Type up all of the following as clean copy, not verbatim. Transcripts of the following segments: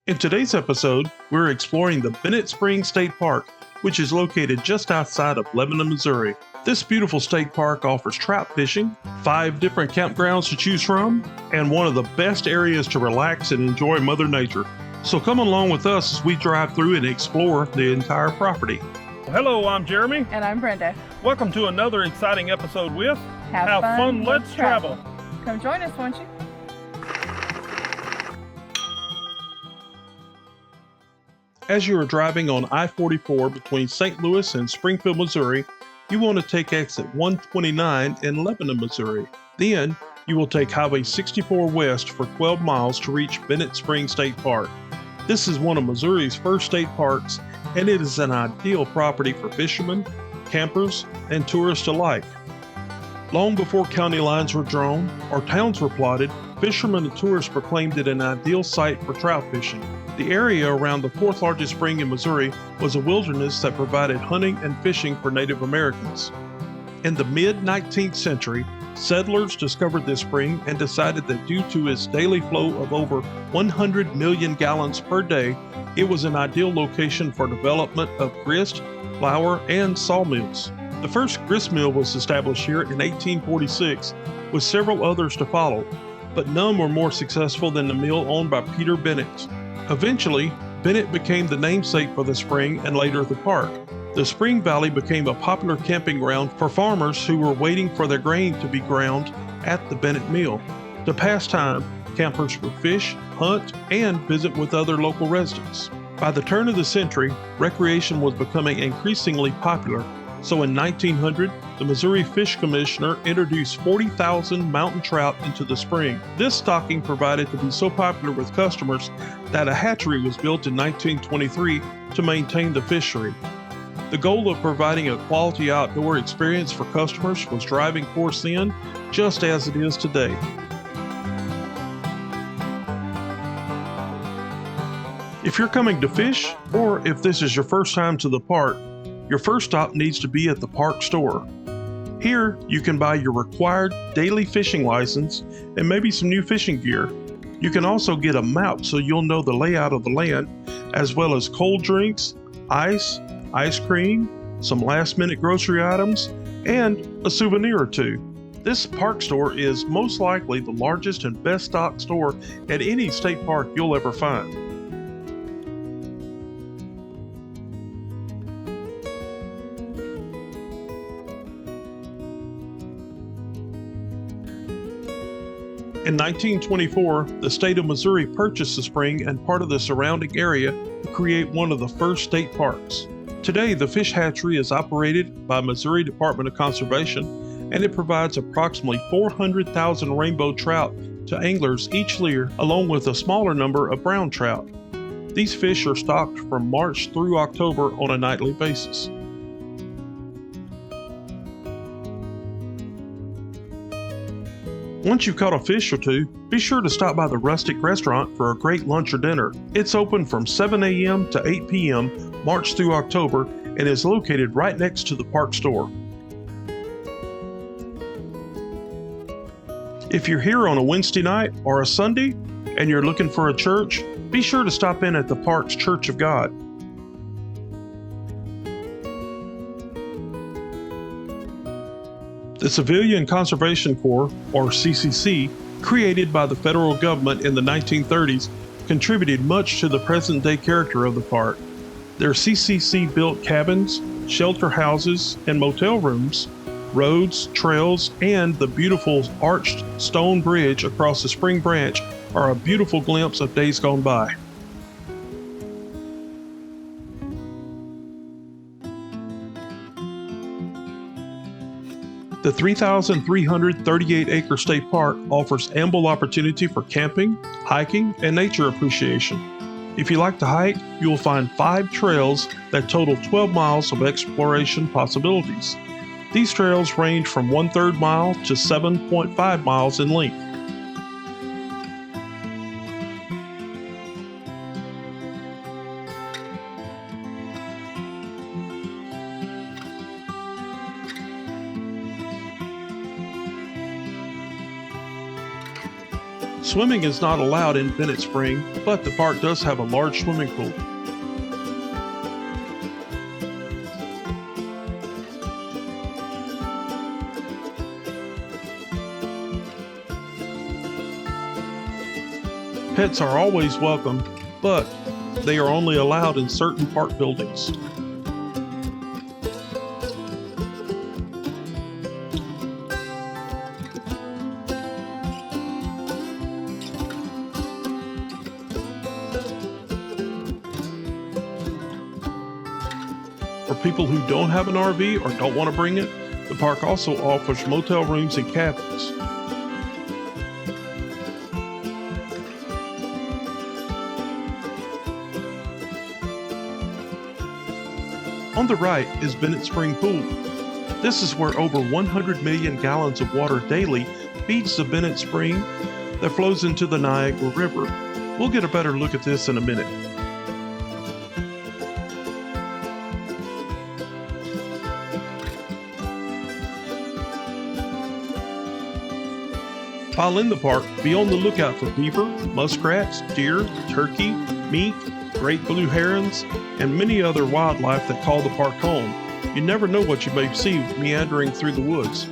In today's episode, we're exploring the Bennett Spring State Park, which is located just outside of Lebanon, Missouri. This beautiful state park offers trout fishing, 5 different campgrounds to choose from, and one of the best areas to relax and enjoy Mother Nature. So come along with us as we drive through and explore the entire property. Hello, I'm Jeremy. And I'm Brenda. Welcome to another exciting episode with Have fun, Let's Travel. Come join us, won't you? As you are driving on I-44 between St. Louis and Springfield, Missouri, you want to take exit 129 in Lebanon, Missouri. Then, you will take Highway 64 west for 12 miles to reach Bennett Spring State Park. This is one of Missouri's first state parks, and it is an ideal property for fishermen, campers, and tourists alike. Long before county lines were drawn or towns were plotted, fishermen and tourists proclaimed it an ideal site for trout fishing. The area around the 4th largest spring in Missouri was a wilderness that provided hunting and fishing for Native Americans. In the mid-19th century, settlers discovered this spring and decided that due to its daily flow of over 100 million gallons per day, it was an ideal location for development of grist, flour, and sawmills. The first grist mill was established here in 1846, with several others to follow, but none were more successful than the mill owned by Peter Bennett. Eventually, Bennett became the namesake for the spring and later the park. The Spring Valley became a popular camping ground for farmers who were waiting for their grain to be ground at the Bennett Mill. To pass time, campers would fish, hunt, and visit with other local residents. By the turn of the century, recreation was becoming increasingly popular, so in 1900, the Missouri Fish Commissioner introduced 40,000 mountain trout into the spring. This stocking proved to be so popular with customers that a hatchery was built in 1923 to maintain the fishery. The goal of providing a quality outdoor experience for customers was driving force then, just as it is today. If you're coming to fish, or if this is your first time to the park, your first stop needs to be at the park store. Here, you can buy your required daily fishing license and maybe some new fishing gear. You can also get a map so you'll know the layout of the land, as well as cold drinks, ice cream, some last-minute grocery items, and a souvenir or two. This park store is most likely the largest and best stocked store at any state park you'll ever find. In 1924, the state of Missouri purchased the spring and part of the surrounding area to create one of the first state parks. Today, the fish hatchery is operated by Missouri Department of Conservation, and it provides approximately 400,000 rainbow trout to anglers each year, along with a smaller number of brown trout. These fish are stocked from March through October on a nightly basis. Once you've caught a fish or two, be sure to stop by the Rustic Restaurant for a great lunch or dinner. It's open from 7 a.m. to 8 p.m. March through October and is located right next to the park store. If you're here on a Wednesday night or a Sunday and you're looking for a church, be sure to stop in at the park's Church of God. The Civilian Conservation Corps, or CCC, created by the federal government in the 1930s, contributed much to the present-day character of the park. Their CCC-built cabins, shelter houses, and motel rooms, roads, trails, and the beautiful arched stone bridge across the Spring Branch are a beautiful glimpse of days gone by. The 3,338-acre state park offers ample opportunity for camping, hiking, and nature appreciation. If you like to hike, you will find 5 trails that total 12 miles of exploration possibilities. These trails range from 1/3 mile to 7.5 miles in length. Swimming is not allowed in Bennett Spring, but the park does have a large swimming pool. Pets are always welcome, but they are only allowed in certain park buildings. For people who don't have an RV or don't want to bring it, the park also offers motel rooms and cabins. On the right is Bennett Spring Pool. This is where over 100 million gallons of water daily feeds the Bennett Spring that flows into the Niangua River. We'll get a better look at this in a minute. While in the park, be on the lookout for beaver, muskrats, deer, turkey, mink, great blue herons, and many other wildlife that call the park home. You never know what you may see meandering through the woods.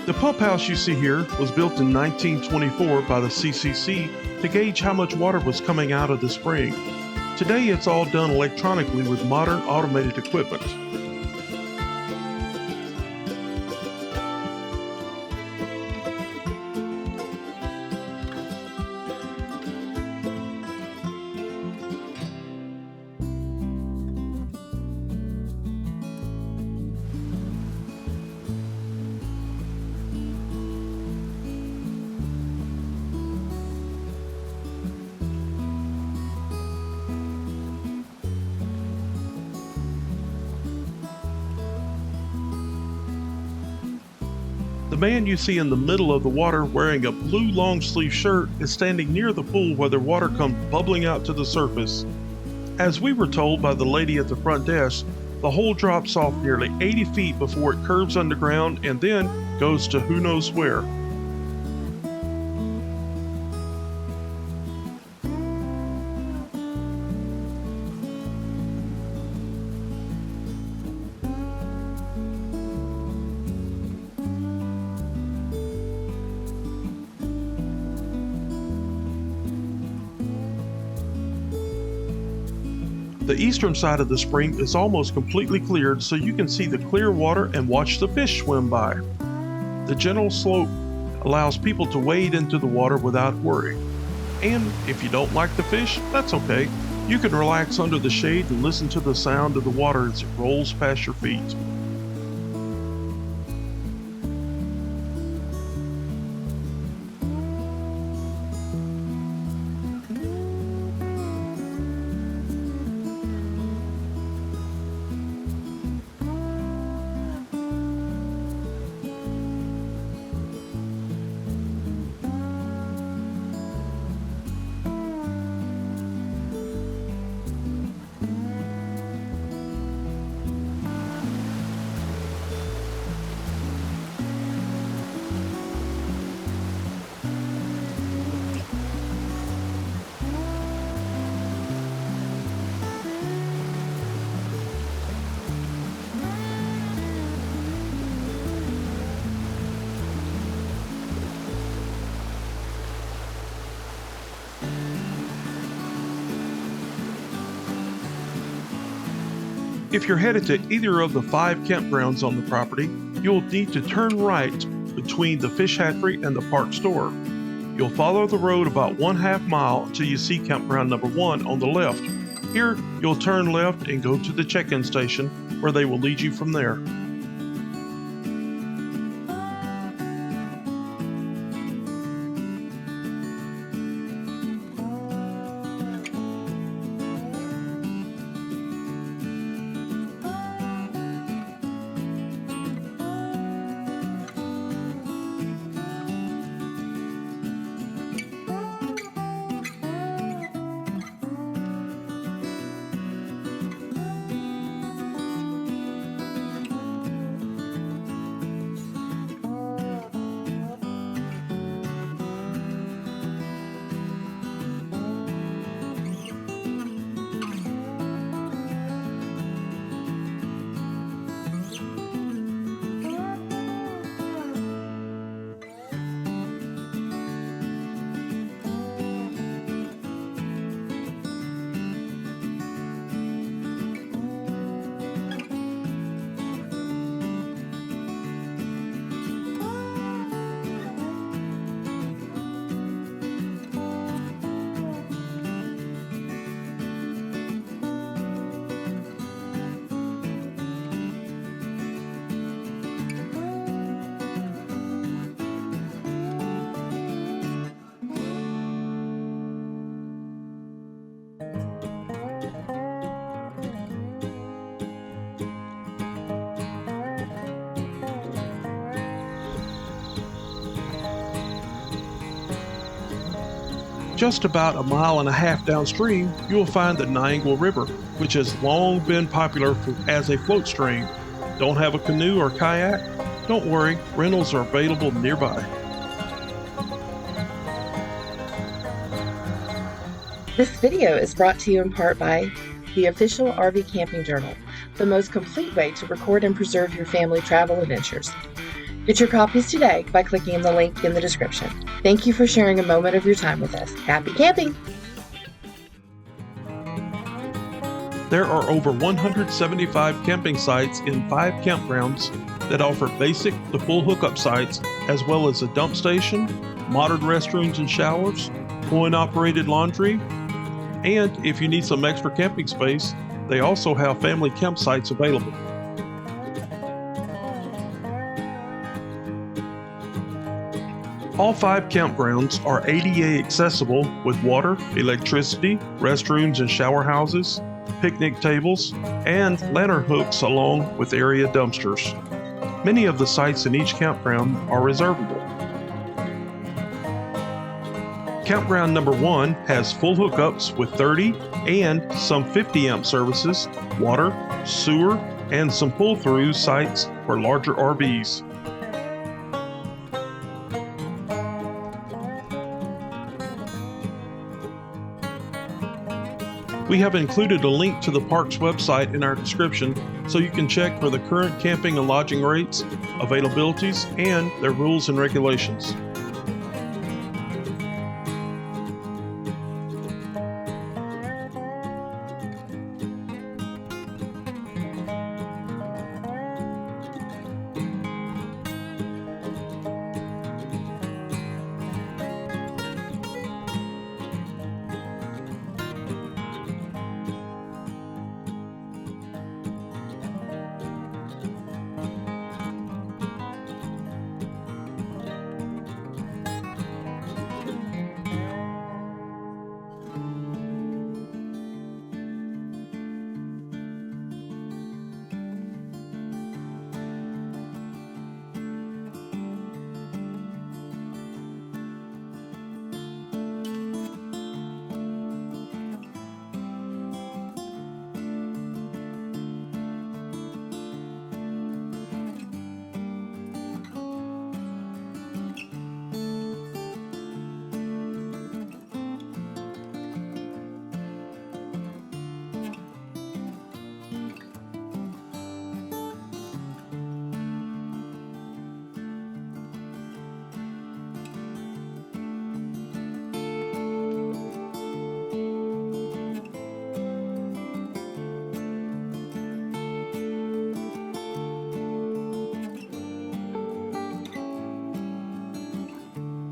The pump house you see here was built in 1924 by the CCC to gauge how much water was coming out of the spring. Today it's all done electronically with modern automated equipment. The man you see in the middle of the water wearing a blue long sleeve shirt is standing near the pool where the water comes bubbling out to the surface. As we were told by the lady at the front desk, the hole drops off nearly 80 feet before it curves underground and then goes to who knows where. The eastern side of the spring is almost completely cleared, so you can see the clear water and watch the fish swim by. The gentle slope allows people to wade into the water without worry. And if you don't like the fish, that's okay. You can relax under the shade and listen to the sound of the water as it rolls past your feet. If you're headed to either of the 5 campgrounds on the property, you'll need to turn right between the fish hatchery and the park store. You'll follow the road about 1/2 mile until you see campground number 1 on the left. Here, you'll turn left and go to the check-in station where they will lead you from there. Just about a mile and a half downstream, you will find the Niangua River, which has long been popular as a float stream. Don't have a canoe or kayak? Don't worry, rentals are available nearby. This video is brought to you in part by the official RV Camping Journal, the most complete way to record and preserve your family travel adventures. Get your copies today by clicking the link in the description. Thank you for sharing a moment of your time with us. Happy camping! There are over 175 camping sites in 5 campgrounds that offer basic to full hookup sites, as well as a dump station, modern restrooms and showers, coin-operated laundry, and if you need some extra camping space, they also have family campsites available. All 5 campgrounds are ADA accessible with water, electricity, restrooms and shower houses, picnic tables, and lantern hooks along with area dumpsters. Many of the sites in each campground are reservable. Campground number 1 has full hookups with 30 and some 50 amp services, water, sewer, and some pull-through sites for larger RVs. We have included a link to the park's website in our description so you can check for the current camping and lodging rates, availabilities, and their rules and regulations.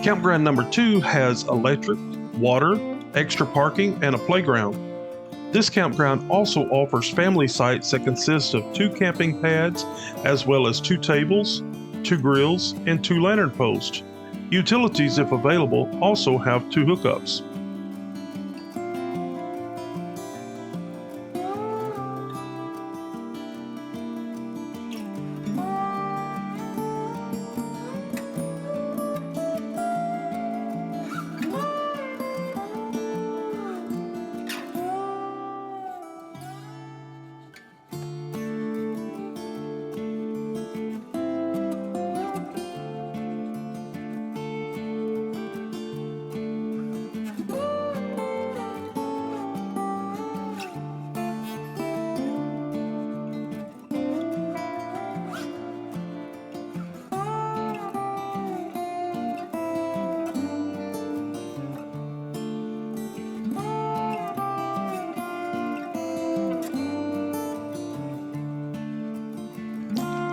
Campground number 2 has electric, water, extra parking, and a playground. This campground also offers family sites that consist of 2 camping pads, as well as 2 tables, 2 grills, and 2 lantern posts. Utilities, if available, also have 2 hookups.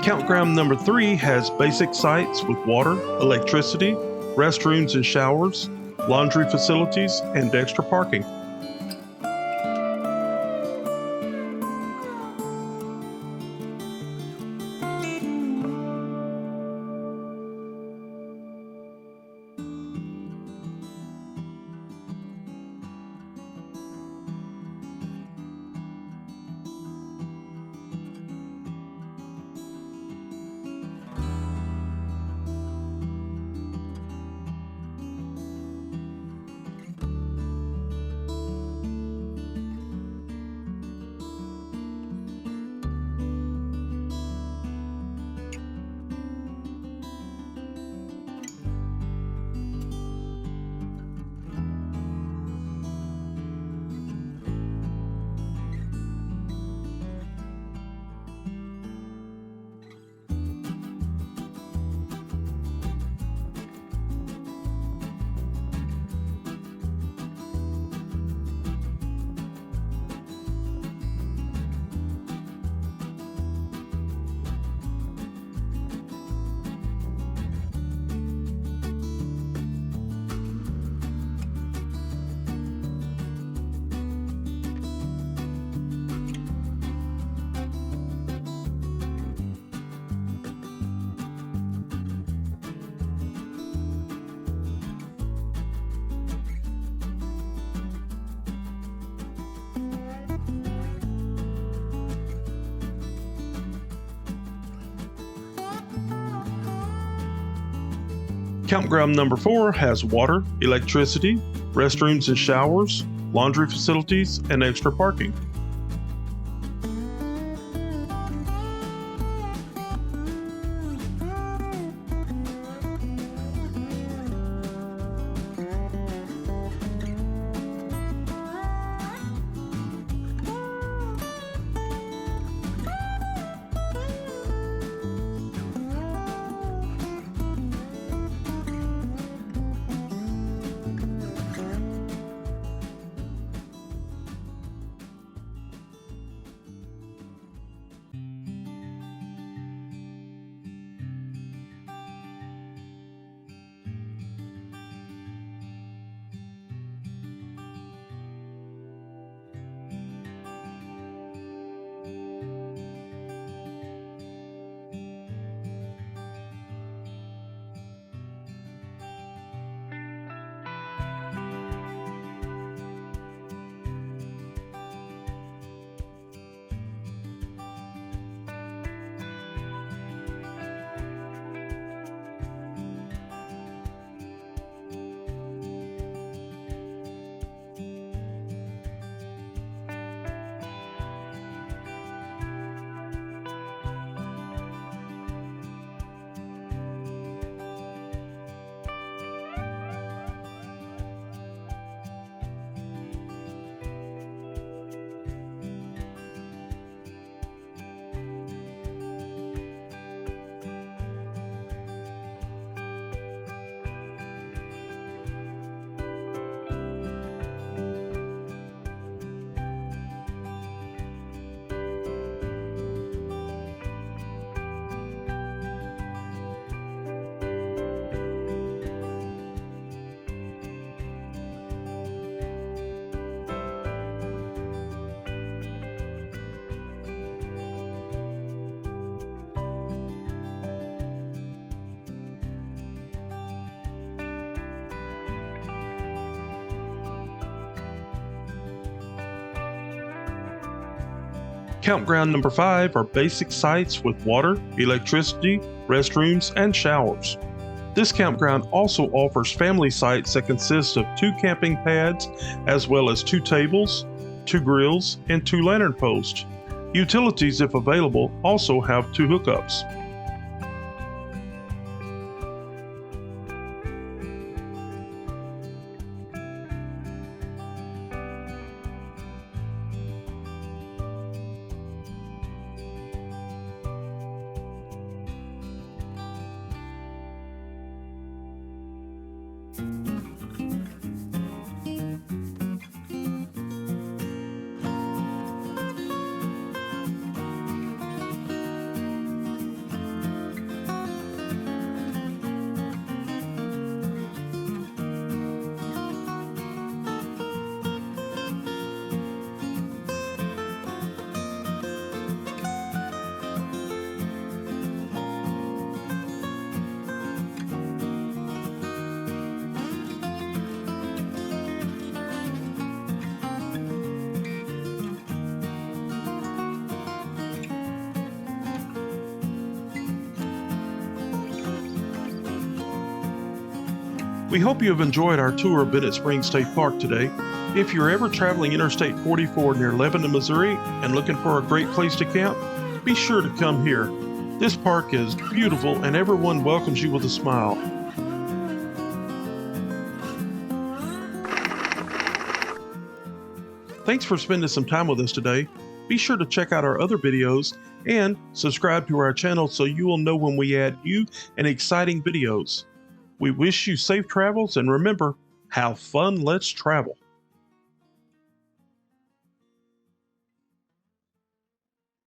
Campground number 3 has basic sites with water, electricity, restrooms and showers, laundry facilities, and extra parking. Campground number 4 has water, electricity, restrooms and showers, laundry facilities, and extra parking. Campground number 5 are basic sites with water, electricity, restrooms, and showers. This campground also offers family sites that consist of 2 camping pads, as well as 2 tables, 2 grills, and 2 lantern posts. Utilities, if available, also have 2 hookups. We hope you have enjoyed our tour of Bennett Spring State Park today. If you're ever traveling Interstate 44 near Lebanon, Missouri, and looking for a great place to camp, be sure to come here. This park is beautiful and everyone welcomes you with a smile. Thanks for spending some time with us today. Be sure to check out our other videos and subscribe to our channel so you will know when we add new and exciting videos. We wish you safe travels, and remember, have fun, let's travel.